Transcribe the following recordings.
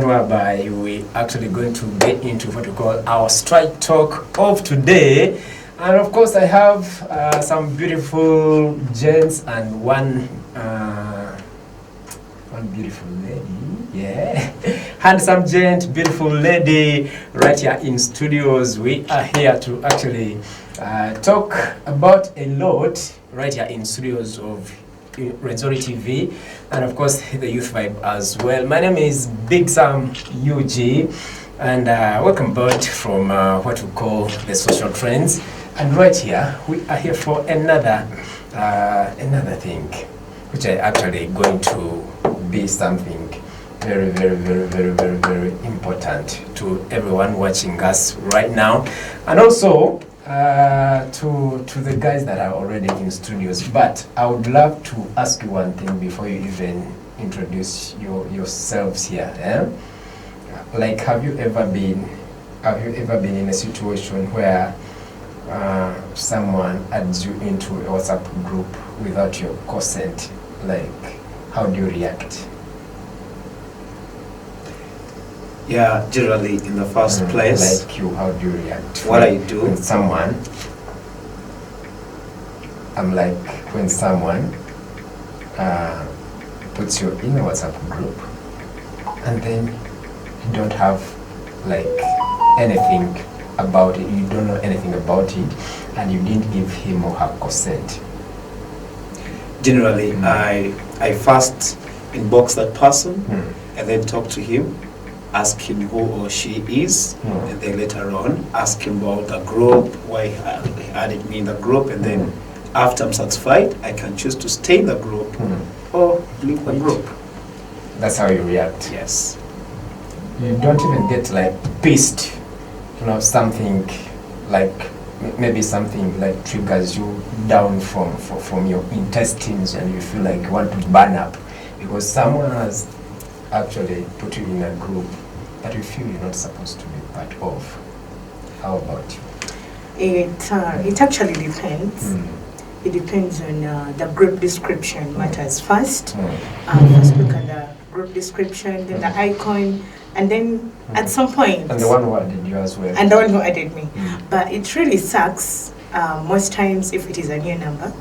whereby we actually going to get into what we call our strike talk of today. And of course I have some beautiful gents and one beautiful lady, handsome gent, beautiful lady right here in studios. We are here to actually talk about a lot right here in studios of Rwenzori TV, and of course the Youth Vibe as well. My name is Big Sam UG, and welcome back from what we call the social trends. And right here we are here for another thing, which is actually going to be something very important to everyone watching us right now, and also to the guys that are already in studios. But I would love to ask you one thing before you even introduce yourselves here. Like, have you ever been in a situation where someone adds you into a WhatsApp group without your consent? Like, how do you react? Yeah, generally in the first place. Like you, how do you react? What I do? When someone, when someone puts you in a WhatsApp group and then you don't have like anything about it, you don't know anything about it, and you didn't give him or her consent. Generally, I first inbox that person and then talk to him, ask him who or she is, and then later on ask him about the group, why he added me in the group, and then after I'm satisfied, I can choose to stay in the group or leave the group. That's how you react? Yes. You don't even get like pissed, something like maybe something like triggers you down from your intestines, and you feel like you want to burn up because someone has actually put you in a group that you feel you're not supposed to be part of. How about you? It actually depends. It depends on the group description matters first. First look at the group description, then the icon, and then at some point... And the one who added you as well. And the one who added me. But it really sucks most times if it is a new number.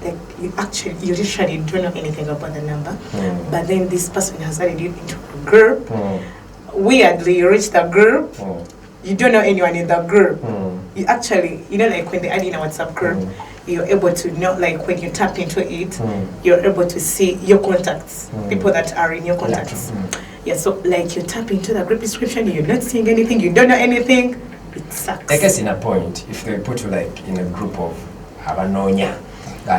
Like you literally don't know anything about the number, but then this person has added you into a group. Weirdly, you reach the group, you don't know anyone in the group. You actually, like when they add in a WhatsApp group, you're able to know, like when you tap into it, you're able to see your contacts, people that are in your contacts. Yeah, so like you tap into the group description, you're not seeing anything, you don't know anything, it sucks. I guess in a point, if they put you like in a group of Habanonya,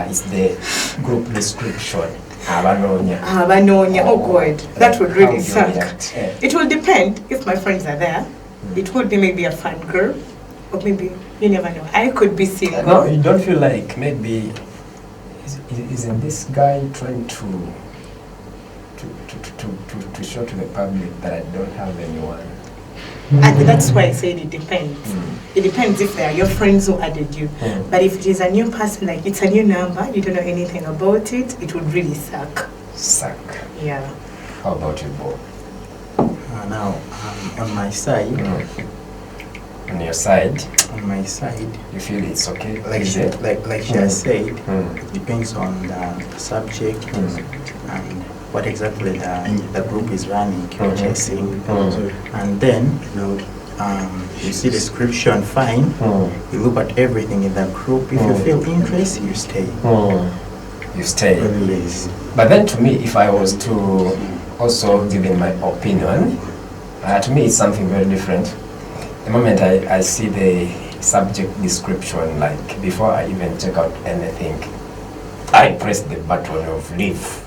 is the group description. Habanonya, oh God, that would really suck. Yeah. It will depend if my friends are there. It would be maybe a fun group, or maybe, you never know, I could be single. No, you don't feel like maybe, isn't this guy trying to show to the public that I don't have anyone? And that's why I said it depends. It depends if they are your friends who added you. But if it is a new person, like it's a new number, you don't know anything about it, it would really suck. Yeah. How about you, Bo? Now, on my side. On your side? On my side. You feel it's okay? Like she has said, it depends on the subject and what exactly the group is running, chasing. And then, you see the description, fine. You look at everything in the group. If you feel interest, you stay. You stay. Yes. But then to me, if I was to also give in my opinion, to me it's something very different. The moment I see the subject description, like before I even check out anything, I press the button of leave.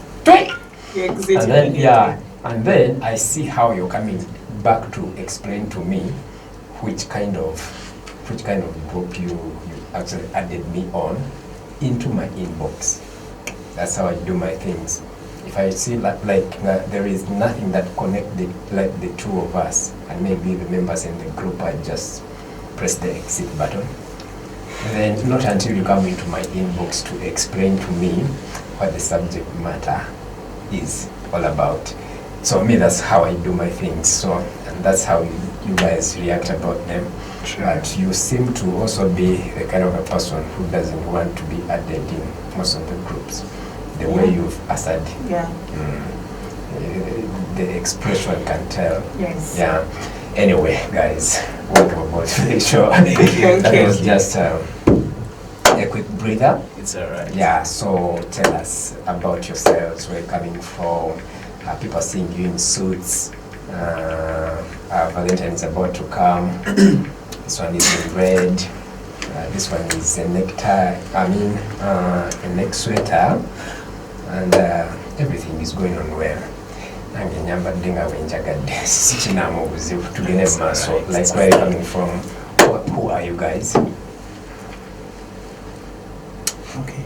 And then I see how you're coming back to explain to me which kind of group you actually added me on into my inbox. That's how I do my things. If I see there is nothing that connected like the two of us, and maybe the members in the group, I just press the exit button. And then not until you come into my inbox to explain to me what the subject matter is all about. So me, that's how I do my things. So, and that's how you guys react about them. But you seem to also be the kind of a person who doesn't want to be added in most of the groups. The way you've answered. Yeah. The expression can tell. Yes. Yeah. Anyway, guys, welcome about to the show. Thank That you. was just a quick breather. It's alright. Yeah, so tell us about yourselves, where you're coming from. People seeing you in suits. Valentine is about to come. This one is in red. This one is a necktie, a neck sweater. And everything is going on well. Nange nyambadde nga bwenjagadde sikinaamu obuzibu tugende mu maaso. Like, where are you coming from? Who are you guys? Okay.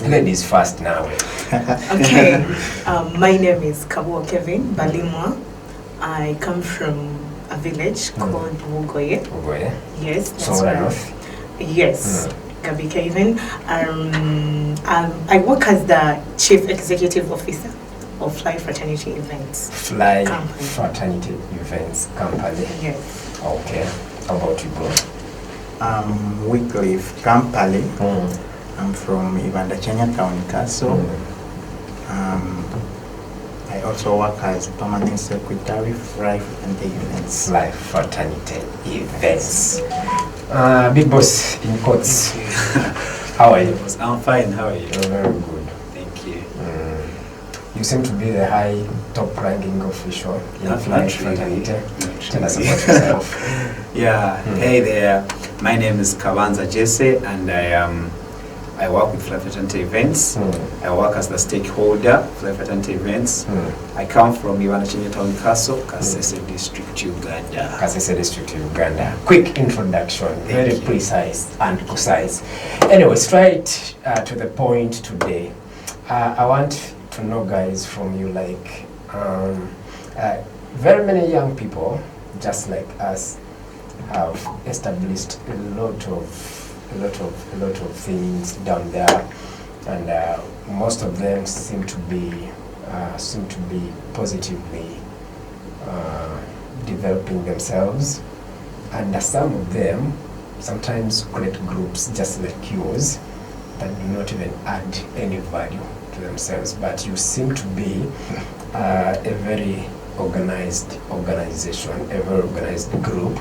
Ladies first now. Okay. My name is Kabuo Kevin Balimwa. I come from a village called Wugoye. Wugoye. Yes, that's Somewhere where. north. Yes, Gabi Kevin. I work as the Chief Executive Officer of Fly Fraternity Events. Fly Company. Fraternity Events Company. Yes. Okay. How about you, bro? Wycliffe Kampale. I'm from Ibanda Town Castle. I also work as permanent secretary for Fly Fraternity Events. Fly Fraternity Events. Big boss in quotes. How are you? I'm fine. How are you? You're very good. Thank you. You seem to be the high top ranking official in Fly Fraternity. Tell us about yourself. Yeah. Hey there. My name is Kabanza Jesse, and I work with Fly Fraternity Events. I work as the stakeholder Fly Fraternity Events. I come from Ibanda Town Castle, Kasese District, Uganda. Kasese District, Uganda. Quick introduction, very precise and concise. Anyway, straight to the point today. I want to know, guys, from you, like, very many young people, just like us, have established a lot of things down there, and most of them seem to be positively developing themselves, and some of them sometimes create groups just like yours that do not even add any value to themselves, but you seem to be a very organized organization, a very organized group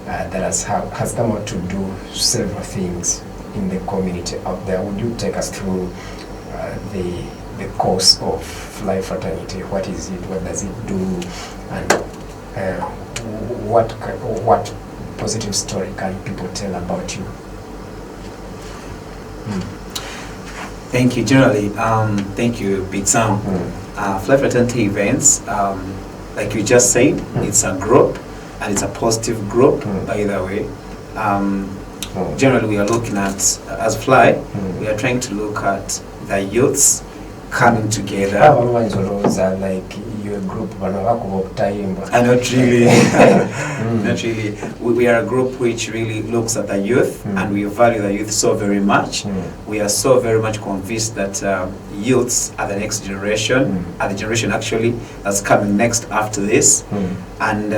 that has come out to do several things in the community out there. Would you take us through the course of Fly Fraternity? What is it? What does it do? And what positive story can people tell about you? Thank you. Generally, thank you, Big Sam. Fly Fraternity Events, like you just said, it's a group. And it's a positive group, by the way. Generally, we are looking at, as Fly, we are trying to look at the youths coming together. Like your group, not really. Not really. We are a group which really looks at the youth, and we value the youth so very much. We are so very much convinced that youths are the next generation, are the generation actually that's coming next after this. And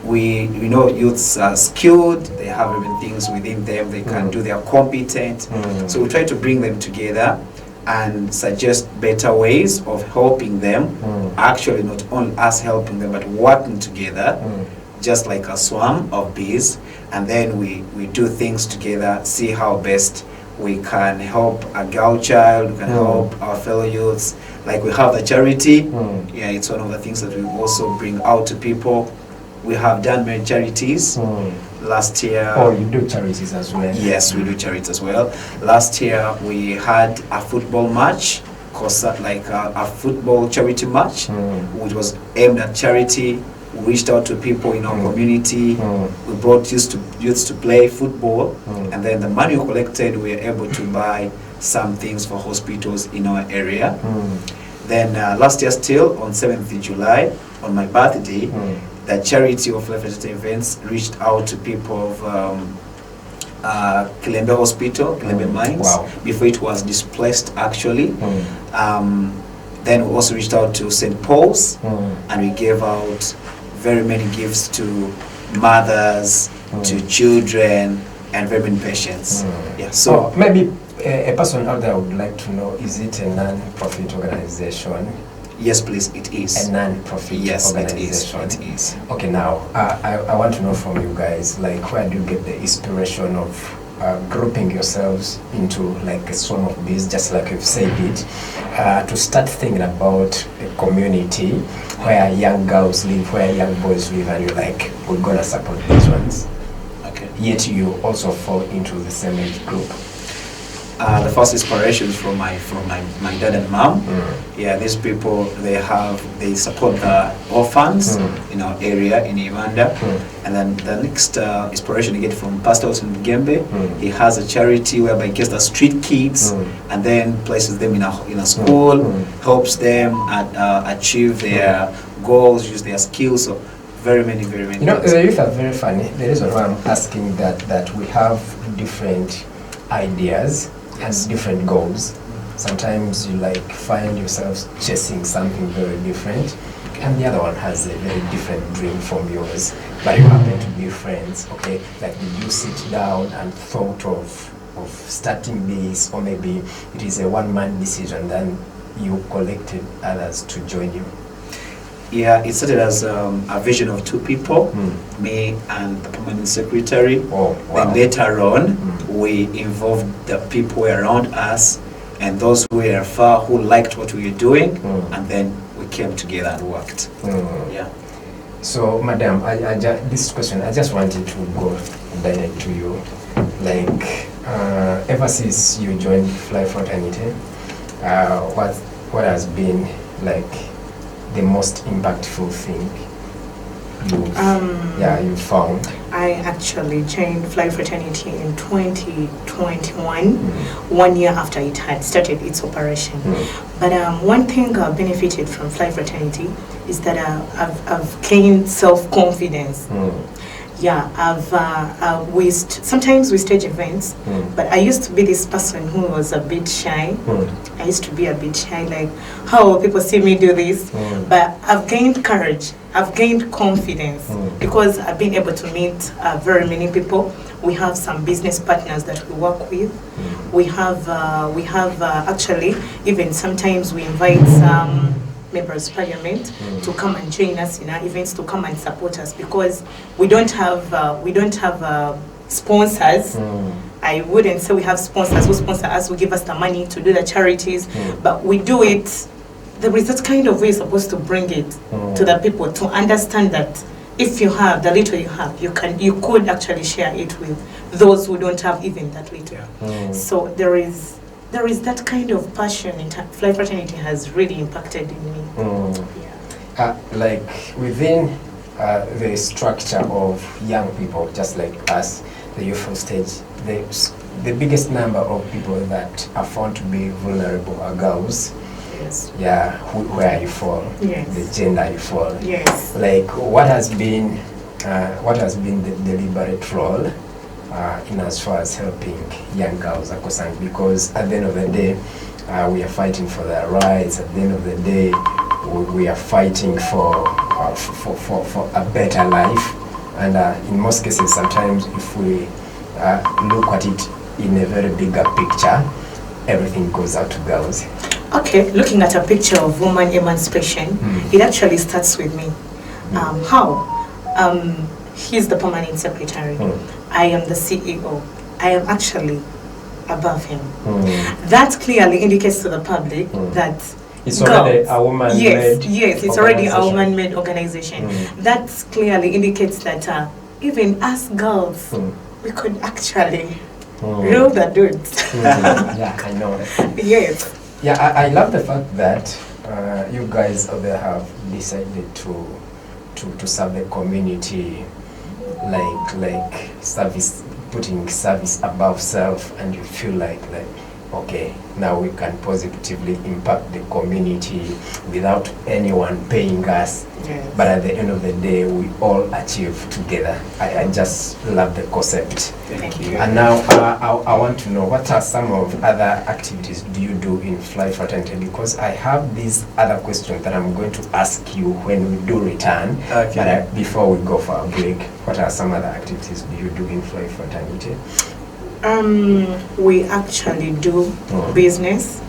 we know youths are skilled, they have everything things within them, they can do, they are competent. So we try to bring them together and suggest better ways of helping them. Actually, not only us helping them, but working together, just like a swarm of bees. And then we do things together, see how best we can help a girl child, we can help our fellow youths. Like we have the charity, yeah, it's one of the things that we also bring out to people. We have done many charities. Last year... Oh, you do charities as well? Yes, we do charities as well. Last year we had a football match, like a football charity match, which was aimed at charity. We reached out to people in our community. We brought youths to play football, and then the money we collected, we were able to buy some things for hospitals in our area. Then last year still, on 7th July, on my birthday, the charity of Fly Fraternity Events reached out to people of Kilembe Hospital, Kilembe Mines, before it was displaced actually. Then we also reached out to St. Paul's, and we gave out very many gifts to mothers, to children, and very many patients. Yeah. So maybe a person out there would like to know: is it a non-profit organization? yes, please, it is. A non-profit organization. It is. Okay, now I want to know from you guys, like, where do you get the inspiration of grouping yourselves into like a swarm of bees, just like you've said it, to start thinking about a community where young girls live, where young boys live, and you're like, we're gonna support these ones. Okay. Yet you also fall into the same age group. The first inspiration is from my dad and mom. Yeah, these people, they support the orphans in our area in Uganda. And then the next inspiration I get from Pastor Wilson Gembe. He has a charity whereby he gets the street kids and then places them in a school, helps them achieve their goals, use their skills. So very many. You know, the youth are very funny. The reason why I'm asking that we have different ideas and different goals. Sometimes you like find yourself chasing something very different, and the other one has a very different dream from yours, but you happen to be friends. Okay, like, did you sit down and thought of starting this, or maybe it is a one-man decision, then you collected others to join you? Yeah, it started as a vision of two people, me and the permanent secretary. Oh, wow. Then later on, we involved the people around us and those who were far, who liked what we were doing, and then we came together and worked. Yeah. So, Madam, this question, I just wanted to go direct to you. Like, ever since you joined Fly Fraternity, what has been like the most impactful thing you found? I actually joined Fly Fraternity in 2021, 1 year after it had started its operation. But one thing I benefited from Fly Fraternity is that I've gained self-confidence. Yeah, sometimes we stage events, but I used to be this person who was a bit shy. I used to be a bit shy, like, how will people see me do this? But I've gained courage, I've gained confidence, because I've been able to meet very many people. We have some business partners that we work with. We have actually, even sometimes we invite some members of parliament to come and join us in our events, to come and support us, because we don't have sponsors. I wouldn't say we have sponsors who sponsor us, who give us the money to do the charities, but we do it. There is that kind of way you're supposed to bring it to the people, to understand that if you have the little you have, you could actually share it with those who don't have even that little. So there is that kind of passion in Fly Fraternity has really impacted in me. Like, within the structure of young people, just like us, the youthful stage, the biggest number of people that are found to be vulnerable are girls. Yes. Yeah, where you fall, yes. The gender you fall. Yes. Like, what has been the deliberate role in as far as helping young girls are concerned? Because at the end of the day, we are fighting for their rights. At the end of the day, we are fighting for a better life. And in most cases, sometimes if we look at it in a very bigger picture, everything goes out to girls. Okay, looking at a picture of woman emancipation, it actually starts with me. How? He's the permanent secretary. I am the CEO. I am actually above him. That clearly indicates to the public that it's already a woman-made yes, it's already a woman-made organization. That clearly indicates that even us girls, we could actually rule the dudes. Yeah, I know. Yes. Yeah, I love the fact that you guys out there have decided to serve the community, like service, putting service above self, and you feel like okay, now we can positively impact the community without anyone paying us. Yes. But at the end of the day, we all achieve together. I just love the concept. Thank you. And now I want to know, what are some of other activities do you do in Fly Fraternity? Because I have these other questions that I'm going to ask you when we do return. Okay. But before we go for a break, what are some other activities do you do in Fly Fraternity? We actually do business.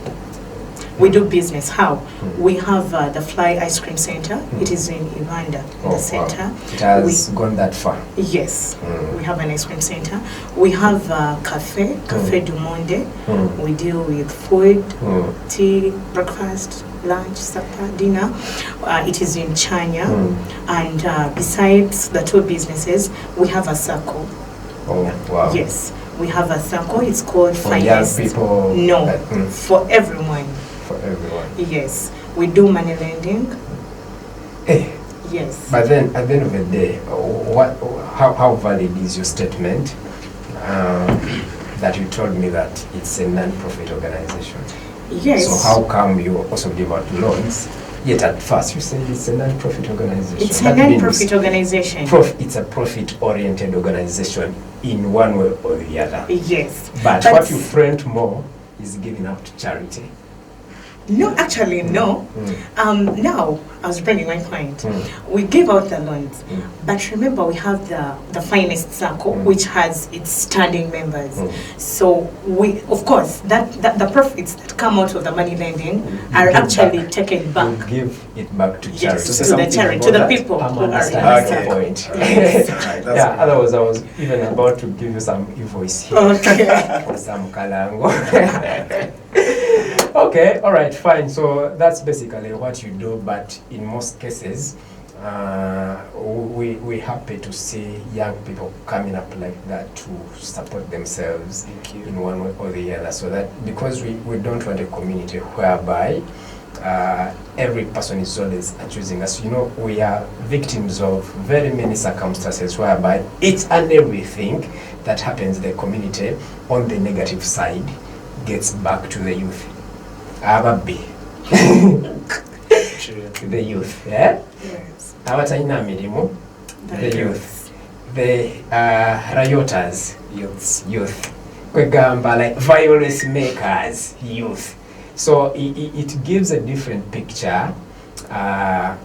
We do business. How? We have the Fly Ice Cream Center. It is in Uganda, the center. Wow. It has gone that far. Yes, we have an ice cream center. We have a cafe, Cafe du Monde. We deal with food, tea, breakfast, lunch, supper, dinner. It is in China. And besides the two businesses, we have a circle. Oh, wow. Yes, we have a circle. It's called For Finest. young people? No, for everyone. For everyone. Yes, we do money lending. Hey. Yes. But then, at the end of the day, how valid is your statement that you told me that it's a non-profit organization? Yes. So how come you also give out loans? Yet at first you said it's a non-profit organization. It's That a non-profit means organization. it's a profit-oriented organization in one way or the other. Yes. But what you framed more is giving out to charity. No, actually, no. Now, I was bringing my point. We give out the loans, but remember we have the Finest Circle, which has its standing members. So we, of course, that the profits that come out of the money lending are actually taken back. You give it back to charity. Yes, to the charity, to the people I'm who are in the understanding the circle. point. Yes. Alright, that's Yeah, good. otherwise I was even about to give you some invoice here. Okay. For some kalango. Okay, all right, fine. So that's basically what you do, but in most cases, we happy to see young people coming up like that to support themselves in one way or the other. So that, because we don't want a community whereby every person is always accusing us. You know, we are victims of very many circumstances whereby each and everything that happens in the community on the negative side gets back to the youth. Ababi. To the youth. Yeah? Yes. Abatalina mirimu, the youth. The rioters, youth. Kwegamba, like violence makers, youth. So it gives a different picture to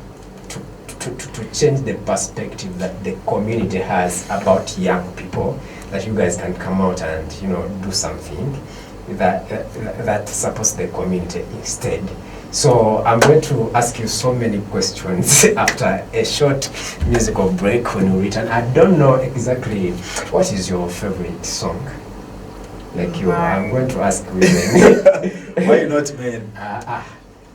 change the perspective that the community has about young people, that you guys can come out and, you know, do something that supports the community instead. So I'm going to ask you so many questions after a short musical break when we return. I don't know exactly what is your favorite song. Like you, I'm going to ask women. Why not men?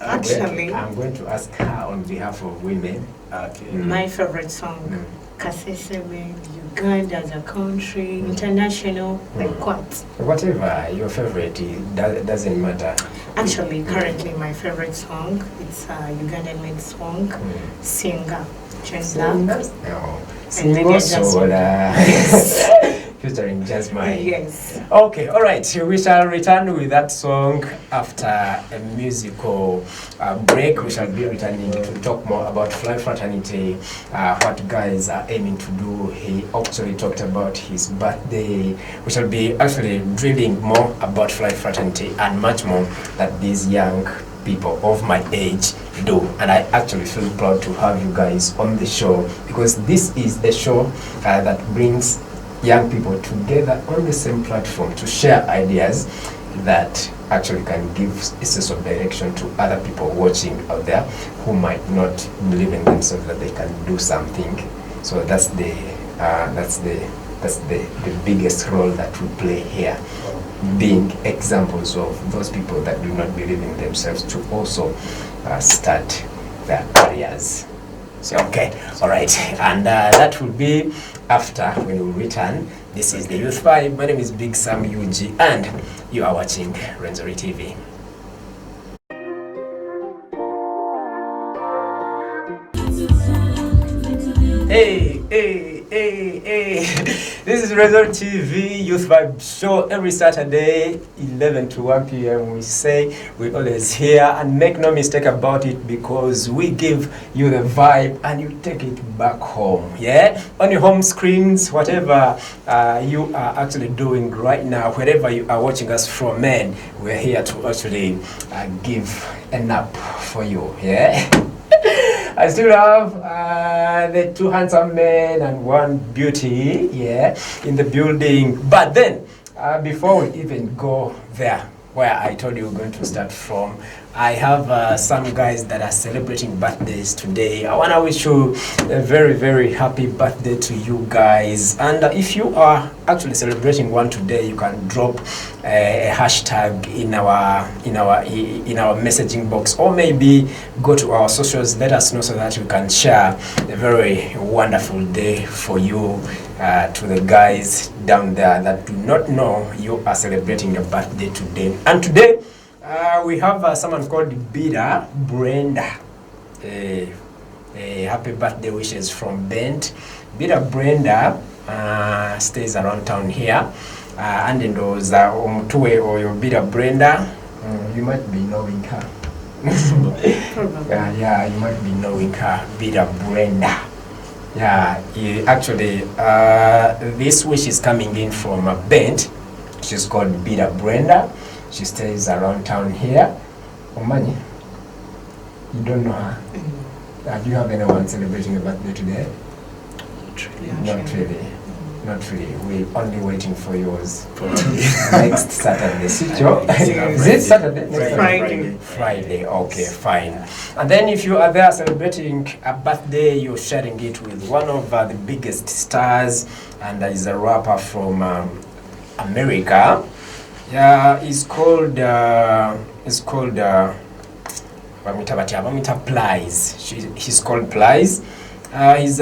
Actually, I'm going to ask her on behalf of women. Okay. my favorite song, Kaseseme, Uganda as a country, international, like what? Whatever your favorite is, doesn't matter. Actually, currently my favorite song, it's a Ugandan made song, Singer, Jen Black. No. And maybe I just- Sola. Featuring Jasmine. Yes. Okay, all right. We shall return with that song after a musical break. We shall be returning to talk more about Fly Fraternity, what guys are aiming to do. He actually talked about his birthday. We shall be actually drilling more about Fly Fraternity and much more that these young people of my age do. And I actually feel proud to have you guys on the show, because this is a show that brings young people together on the same platform to share ideas that actually can give a sense of direction to other people watching out there who might not believe in themselves that they can do something. So that's the biggest role that we play here, being examples of those people that do not believe in themselves to also start their careers. So, okay, all right, and that will be after when we return. This is the Youth Vibe. My name is Big Sam UG, and you are watching Rwenzori TV. Hey, hey. hey. This is Rwenzori TV Youth Vibe Show every Saturday, 11 to 1 p.m. We say we always here, and make no mistake about it, because we give you the vibe and you take it back home. Yeah, on your home screens, whatever you are actually doing right now, wherever you are watching us from, man, we're here to actually give a nap for you. Yeah. I still have the two handsome men and one beauty, yeah, in the building. But then, before we even go there, where I told you we're going to start from, I have some guys that are celebrating birthdays today. I want to wish you a very, very happy birthday to you guys. And if you are actually celebrating one today, you can drop a hashtag in our messaging box, or maybe go to our socials. Let us know so that we can share a very wonderful day for you to the guys down there that do not know you are celebrating your birthday today. And today, we have someone called Bida Brenda. Happy birthday wishes from Bent. Bida Brenda stays around town here. And in those Omutwe or your Bida Brenda, you might be knowing her. Yeah, you might be knowing her, Bida Brenda. Yeah, actually, this wish is coming in from Bent. She's called Bida Brenda. She stays around town here. Omani, you don't know her? Do you have anyone celebrating a birthday today? Not really. Not really. We're only waiting for yours next Saturday. Is it Saturday? Friday. Okay, fine. And then if you are there celebrating a birthday, you're sharing it with one of the biggest stars, and that is a rapper from America. Yeah, he's called Plies. He's called Plies. He's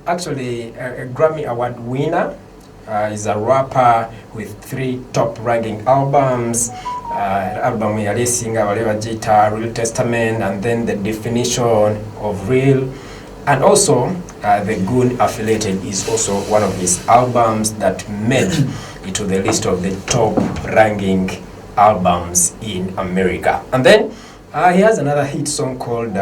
actually a Grammy Award winner. He's a rapper with 3 top-ranking albums. Album releasing whatever Jita, Real Testament, and then The Definition of Real, and also The Goon Affiliated is also one of his albums that made it to the list of the top-ranking albums in America. And then he has another hit song called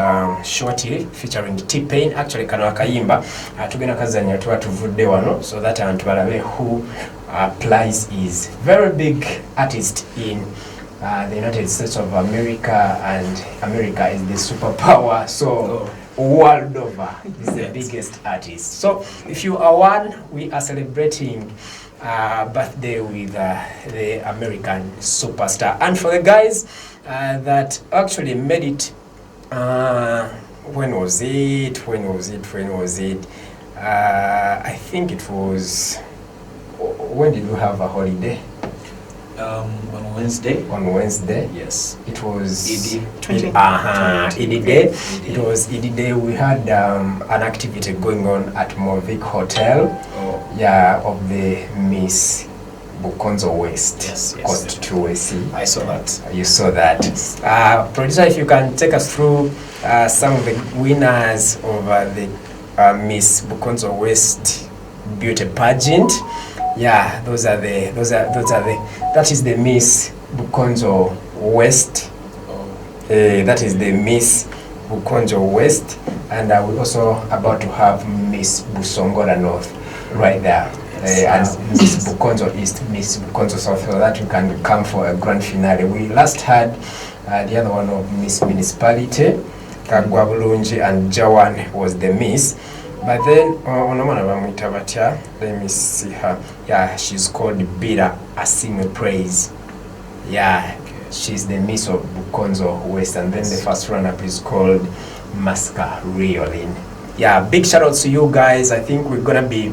Shorty featuring T-Pain. Actually, Kanwa Kayimba tugenda kazanya tuwa tuvudde wano so that abantu balabe who Plies is. Very big artist in the United States of America, and America is the superpower. So world over is the biggest artist. So if you are one, we are celebrating birthday with the American superstar. And for the guys that actually made it, when was it? I think it was, when did we have a holiday? On Wednesday. On Wednesday? Yes. It was Idi. Idi Day. It was Idi Day. We had an activity going on at Movic Hotel. Yeah, of the Miss Bukonzo West. Yes. Coast 2AC. I saw that. You saw that. Producer, if you can take us through some of the winners of the Miss Bukonzo West beauty pageant. Yeah, that is the Miss Bukonzo West. That is the Miss Bukonzo West, and we're also about to have Miss Busongola North right there. And Miss Bukonzo East, Miss Bukonzo South, so that we can come for a grand finale. We last had the other one of Miss Municipality, Kagwa Bulungi, and Jawan was the Miss. But then, let me see her. Yeah, she's called Bida Asime Praise. Yeah, she's the Miss of Bukonzo West. And then the first runner-up is called Maska Riolin. Yeah, big shout out to you guys. I think we're going to be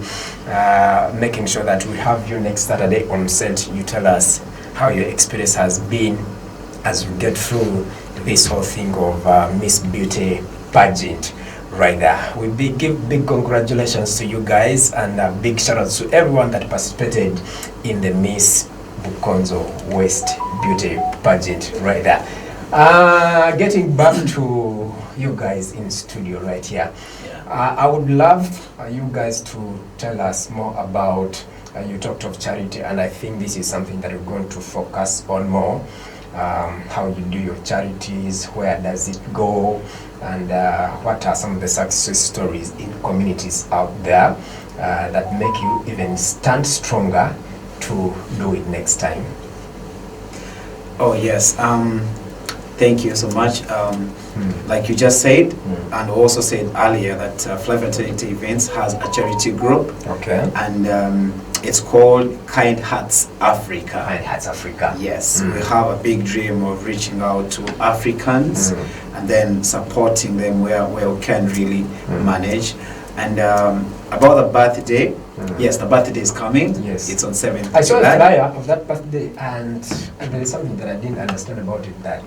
making sure that we have you next Saturday on set. You tell us how your experience has been as we get through this whole thing of Miss Beauty pageant. Right there. We give big congratulations to you guys, and a big shout out to everyone that participated in the Miss Bukonzo West Beauty pageant right there. Getting back to you guys in studio right here. Yeah. I would love you guys to tell us more about, you talked of charity, and I think this is something that we're going to focus on more. How you do your charities, where does it go, and what are some of the success stories in communities out there that make you even stand stronger to do it next time? Oh yes, thank you so much. Like you just said, and also said earlier that FRATERNITY Events has a charity group. Okay. And it's called Kind Hearts Africa. Kind Hearts Africa. Yes, we have a big dream of reaching out to Africans and then supporting them where we can really manage. And about the birthday, yes, the birthday is coming. Yes. It's on 7th I saw a July. flyer of that birthday, and there is something that I didn't understand about it, that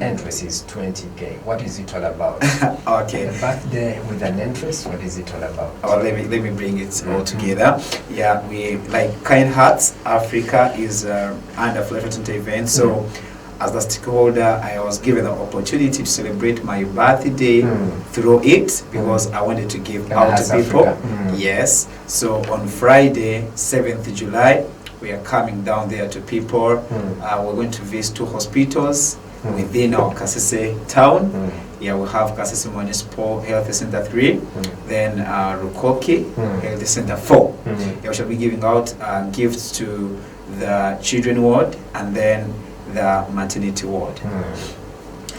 entrance is 20K. What is it all about? Okay. The birthday with an entrance, what is it all about? Oh, let me bring it all together. Yeah, we like Kind Hearts Africa is under FRATERNITY event. So as the stakeholder, I was given the opportunity to celebrate my birthday through it because I wanted to give out to people. Yes. So on Friday, 7th July, we are coming down there to people. We're going to visit 2 hospitals within our Kasese town. Yeah, we have Kasese Municipal Health Center 3, then Rukoki Health Center 4. Yeah, we shall be giving out gifts to the children ward and then the maternity ward.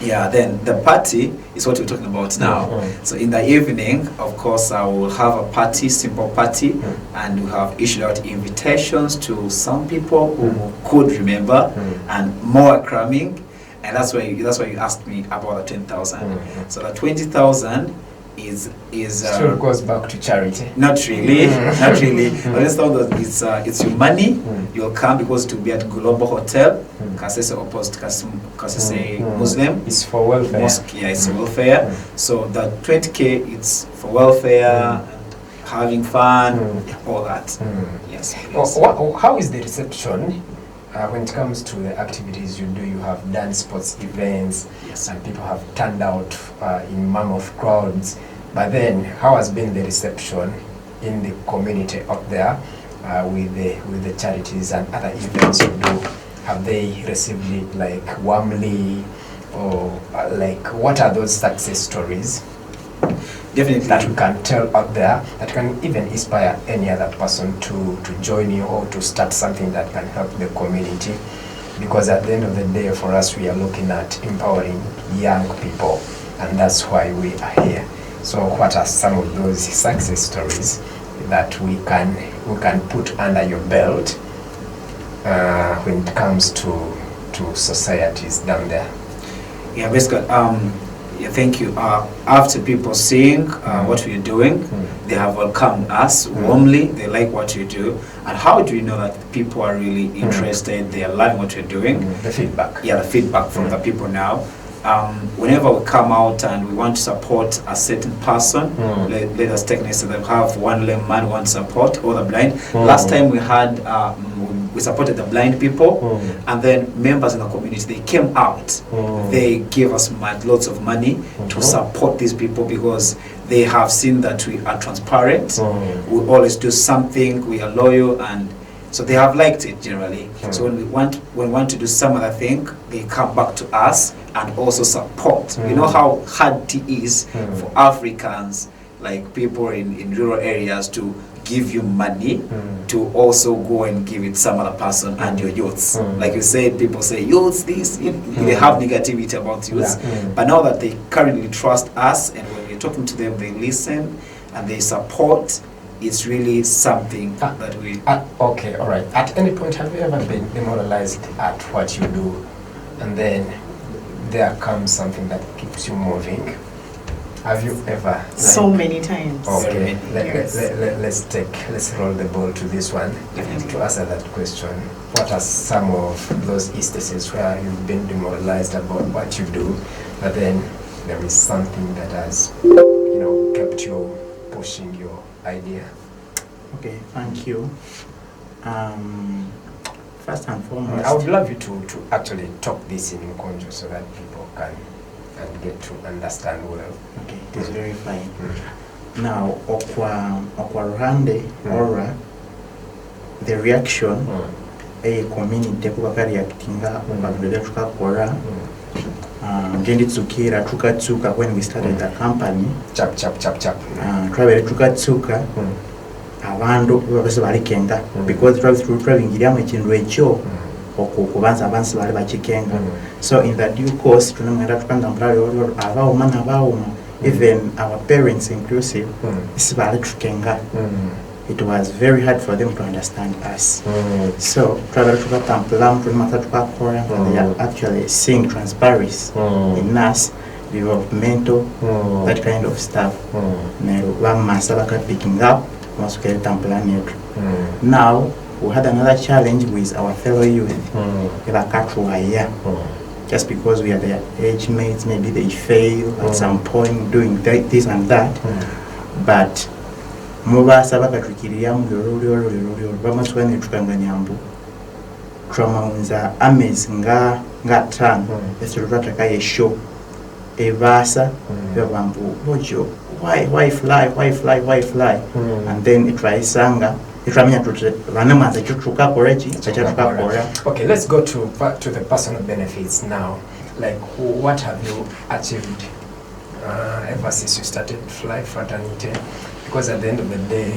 Yeah, then the party is what we're talking about now. So in the evening, of course, I will have a party, simple party, and we have issued out invitations to some people who could remember, and more are coming. And that's why you asked me about the 10,000. So the 20,000 is still goes back to charity. Not really, not really. Let's talk that it's your money. You'll come because to be at Global Hotel, Kasese opposite Kasese Muslim. It's for welfare. Mosque, yeah, it's welfare. So the 20K, it's for welfare and having fun, all that. Yes. How is the reception when it comes to the activities you do? You have done sports events, and people have turned out in mammoth crowds. But then, how has been the reception in the community up there with the charities and other events you do? Have they received it like warmly, or like what are those success stories? Definitely. That we can tell out there, that can even inspire any other person to join you or to start something that can help the community. Because at the end of the day, for us, we are looking at empowering young people, and that's why we are here. So what are some of those success stories that we can put under your belt when it comes to societies down there? Yeah, basically, yeah, thank you. After people seeing what we're doing, they have welcomed us warmly. They like what you do. And how do you know that people are really interested? They are loving what you're doing? The feedback. Yeah, the feedback from the people now. Whenever we come out and we want to support a certain person, let us take next to them. Have one lame man, one support, or the blind. Last time we had, we supported the blind people, and then members in the community, they came out. They gave us lots of money to support these people because they have seen that we are transparent. We always do something. We are loyal, and so they have liked it generally. So when we want to do some other thing, they come back to us and also support. You know how hard it is for Africans, like people in rural areas, to give you money to also go and give it some other person and your youths. Like you said, people say youths this, they have negativity about youths. But now that they currently trust us, and when we're talking to them, they listen and they support. It's really something that we... okay, all right. At any point, have you ever been demoralized at what you do, and then there comes something that keeps you moving? Have you ever? So many times. Okay, let's roll the ball to this one. To answer that question, what are some of those instances where you've been demoralized about what you do, but then there is something that has, kept you pushing your idea? Okay, thank you. First and foremost, I would love you to actually talk this in Mkonjo so that people can get to understand well. Okay, it is very fine. Now, okwa ruhande ora the reaction a community kuba reactinga bakudde tukakora ngendi tsukira tukatsuka when we started the company chap twabere tukatsuka abandu babese balikenga because twabingiryamu ekintu ekyo okubanza abansi bali bakikenga so in the due course tunamwenda tukandambula abawuma n'abawuma even our parents inclusive isi bali tukenga. It was very hard for them to understand us. So, they are actually seeing transparency in us, developmental, that kind of stuff. Picking up, now, we had another challenge with our fellow youth. Just because we are their age mates, maybe they fail at some point doing this and that. But mubasa bakatukirira mu lolo bamaswani tukanganyambu tramanza amezi nga tano esulutaka yesho evasa babambu bojo why fly and then itwaisanga itramenya tutre banamaza chutuka korechi chatuka kora. Okay, let's go to the personal benefits now. Like, what have you achieved ever since you started Fly Fraternity? Because at the end of the day,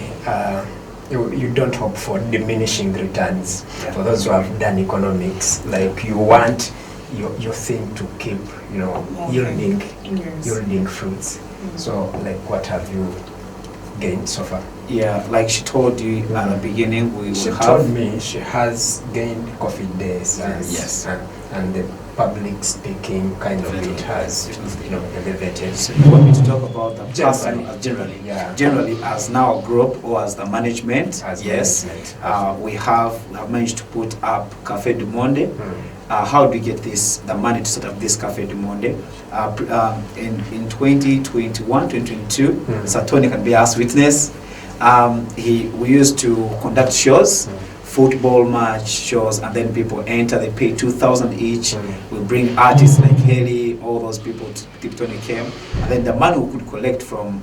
you don't hope for diminishing returns. For those who have done economics, like you want your thing to keep, yielding fruits. So, like, what have you gained so far? Yeah, like she told you at the beginning, she told me she has gained coffee days. Yes. And the public speaking kind of it has, elevated. So you want me to talk about the person generally? Generally, as now a group or as the management? Yes. We have managed to put up Cafe du Monde. How do we get the money to set up this Cafe du Monde? In 2021, 2022, Satoni can be our witness. We used to conduct shows, football match shows, and then people enter, they pay 2,000 each. We bring artists like Haley, all those people to Tiptoni came, and then the money we could collect from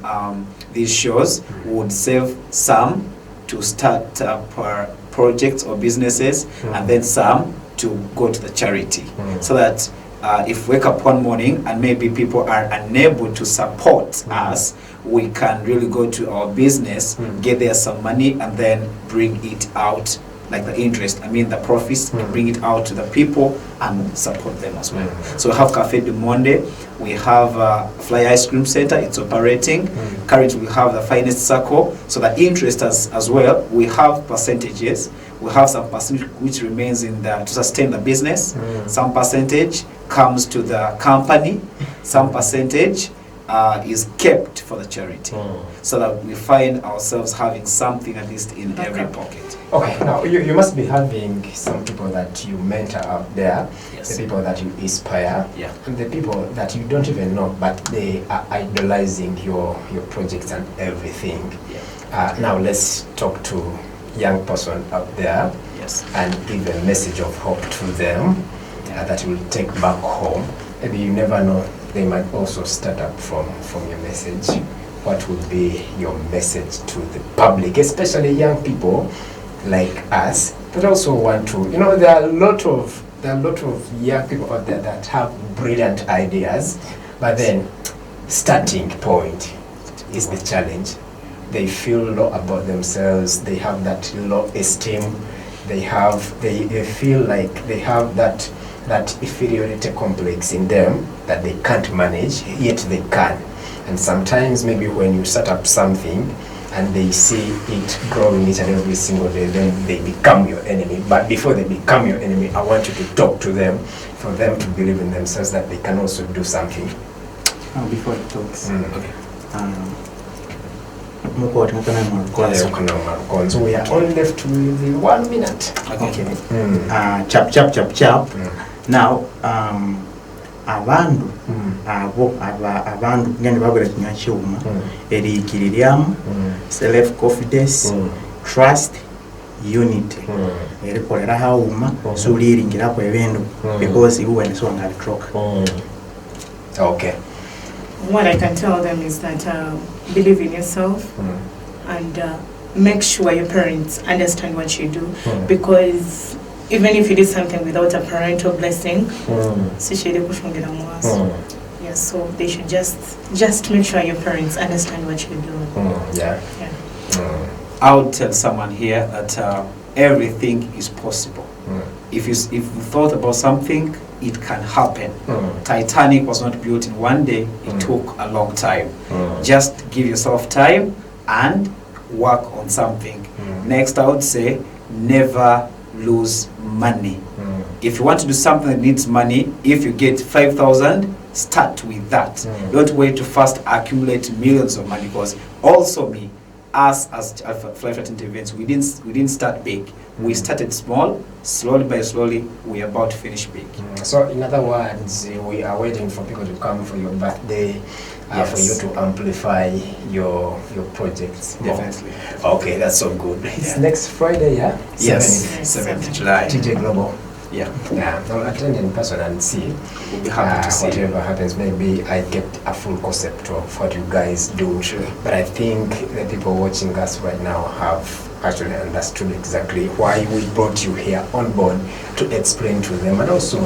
these shows would save some to start projects or businesses, and then some to go to the charity, so that if we wake up one morning and maybe people are unable to support us, we can really go to our business, get there some money, and then bring it out, like the interest, the profits, bring it out to the people and support them as well. So we have Cafe du Monde, we have Fly Ice Cream Center, it's operating. Currently we have the Finest Circle, so the interest as well, we have percentages. We have some percentage which remains to sustain the business. Some percentage comes to the company. Some percentage is kept for the charity, so that we find ourselves having something at least in every pocket. Okay, now you must be having some people that you mentor out there, the people that you inspire, and the people that you don't even know, but they are idolizing your projects and everything. Now let's talk to young person out there and give a message of hope to them that will take back home. Maybe you never know, they might also start up from your message. What would be your message to the public, especially young people like us that also want to, there are a lot of young people out there that have brilliant ideas, but then starting point is the challenge. They feel low about themselves, they have that low esteem, they feel like they have that inferiority complex in them that they can't manage, yet they can. And sometimes maybe when you set up something and they see it growing each and every single day, then they become your enemy. But before they become your enemy, I want you to talk to them, for them to believe in themselves that they can also do something. Before it talks, So we are only left with 1 minute. Okay. Chap. Now, abantu ngene bagula kinyakyuma erikiriramu self confidence, trust, unity. Erikolera hauma suliringira kwa ebintu because you went so on. Okay. What I can tell them is that believe in yourself, and make sure your parents understand what you do, because even if you do something without a parental blessing, yeah, so they should just make sure your parents understand what you're doing. Yeah. I would tell someone here that everything is possible. If you thought about something, it can happen. Titanic was not built in one day, it took a long time. Just give yourself time and work on something. Next, I would say never lose money. If you want to do something that needs money, if you get 5,000, start with that. Don't wait to first accumulate millions of money, because also me, us as Fly Fraternity events, we didn't start big. We started small, slowly by slowly, we are about to finish big. So in other words, we are waiting for people to come for your birthday, for you to amplify your projects. Definitely. Okay, that's so good. It's next Friday, yeah? Yes, 7th July. TJ Global. Yeah. I'll attend in person and see. We'll be happy to see whatever happens. Maybe I get a full concept of what you guys do. Sure. But I think the people watching us right now have actually understood exactly why we brought you here on board, to explain to them and also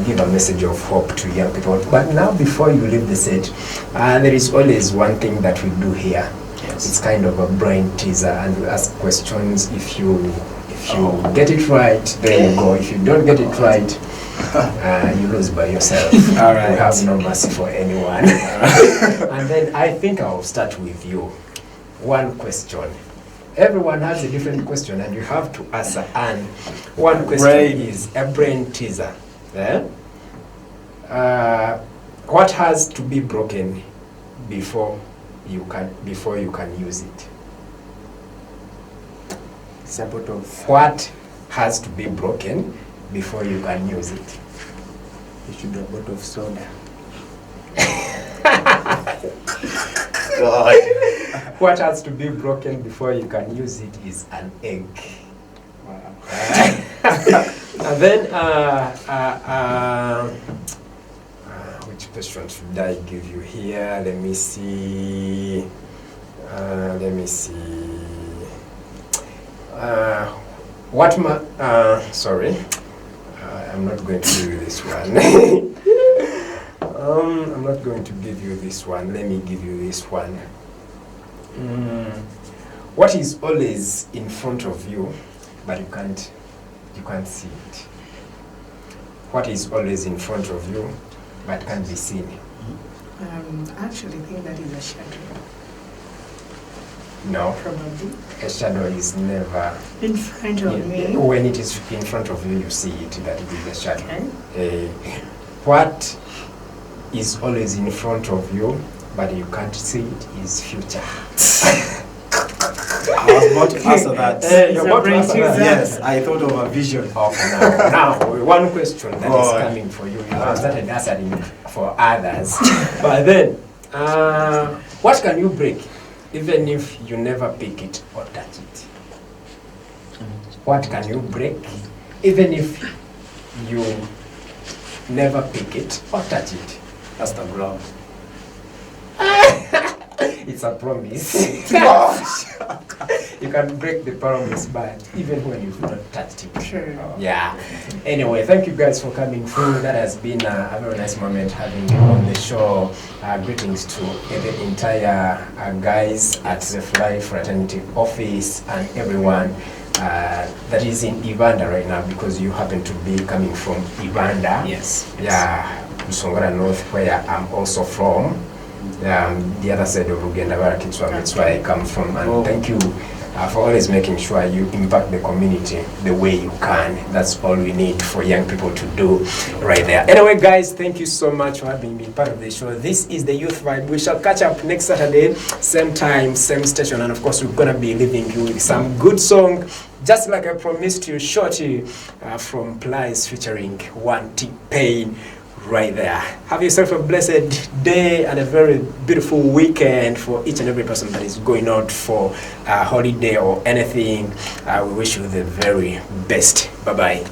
give a message of hope to young people. But now, before you leave the set, there is always one thing that we do here. Yes. It's kind of a brain teaser, and we ask questions. If you get it right, there you go. If you don't get it right, you lose by yourself. All right. We have no mercy for anyone. And then I think I'll start with you. One question. Everyone has a different question, and you have to answer. And one question is a brain teaser. What has to be broken before you can use it? It's a bottle of, What has to be broken before you can use it? it should be a bottle of soda. What has to be broken before you can use it is an egg. Wow. And then, which question should I give you here? Let me see. Sorry. I'm not going to give you this one. I'm not going to give you this one. Let me give you this one. What is always in front of you, but you can't see it? What is always in front of you, but can't be seen? I actually think that is a shadow. No. Probably. A shadow is never In front of me. When it is in front of you, you see it, that it is a shadow. Okay. What is always in front of you, but you can't see it, is future. I was about to answer that. You're about to answer that? Yes, I thought of a vision. Okay, now one question that is coming for you. You have started answering for others. But then, what can you break even if you never pick it or touch it? What can you break even if you never pick it or touch it? That's the ground. It's a promise. You can break the promise, but even when you've not touched it. Sure. Yeah. Anyway, thank you guys for coming through. That has been a very nice moment having you on the show. Greetings to the entire guys at the Fly Fraternity office and everyone that is in Uganda right now, because you happen to be coming from Uganda. Yes. Yeah, Busongora North, where I'm also from. The other side of Uganda, that's where I come from. And thank you for always making sure you impact the community the way you can. That's all we need for young people to do right there. Anyway, guys, thank you so much for having been part of the show. This is the Youth Vibe. We shall catch up next Saturday, same time, same station. And of course, we're going to be leaving you with some good song, just like I promised you, Shorty from Plies featuring One T-Pain. Right there. Have yourself a blessed day and a very beautiful weekend for each and every person that is going out for a holiday or anything. We wish you the very best. Bye-bye.